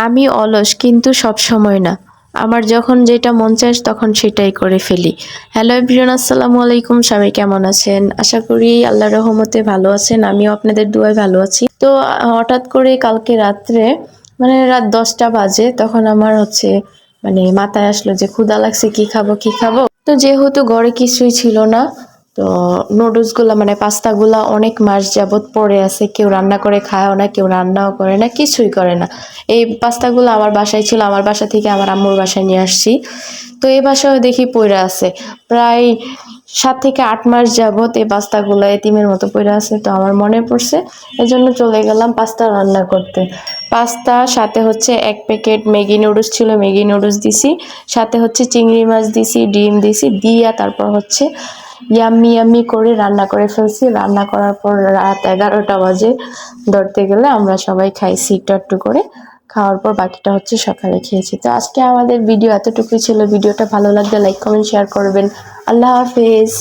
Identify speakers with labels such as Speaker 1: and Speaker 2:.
Speaker 1: আমি অলস কিন্তু সব সময় না। আমার যখন যেটা মন চায় তখন সেটাই করে ফেলি। হ্যালো এভরিওয়ান, আসসালামু আলাইকুম। সবাই কেমন আছেন? আশা করি আল্লাহর রহমতে ভালো আছেন। আমিও আপনাদের দুয়ায় ভালো আছি। তো হঠাৎ করে কালকে রাত্রে মানে রাত ১০টা বাজে, তখন আমার মানে মাথায় আসলো যে ক্ষুধা লাগছে, কি খাবো কি খাবো। তো যেহেতু ঘরে কিছুই ছিল না, তো নুডলস গুলা মানে পাস্তা গুলা অনেক মাস যাবত পড়ে আছে, কেউ রান্না করে খায়ও না, কেউ রান্নাও করে না, কিছুই করে না। এই পাস্তা গুলো আমার বাসায় ছিল, আমার বাসা থেকে আমার আম্মুর বাসায় নিয়ে আসছি। তো এই বাসায় দেখি পড়ে আছে প্রায় 7 থেকে 8 মাস যাবত। এই পাস্তা গুলা এতিমের মতো পড়ে আছে, তো আমার মনে পড়ছে, এজন্য চলে গেলাম পাস্তা রান্না করতে। পাস্তা সাথে 1 প্যাকেট ম্যাগি নুডলস ছিল, ম্যাগি নুডলস দিছি, সাথে চিংড়ি মাছ দিছি, ডিম দিছি, দিয়া তারপর ইয়াম্মি ইয়াম্মি করে রান্না করে ফেলছি। রান্না করার পর রাত 11টা বাজে ধরতে গেলে। আমরা সবাই খাইছি একটু একটু করে। খাওয়ার পর বাকিটা সকালে খেয়েছি। তো আজকে আমাদের ভিডিও এতটুকুই ছিল। ভিডিওটা ভালো লাগলে লাইক কমেন্ট শেয়ার করবেন। আল্লাহ হাফেজ।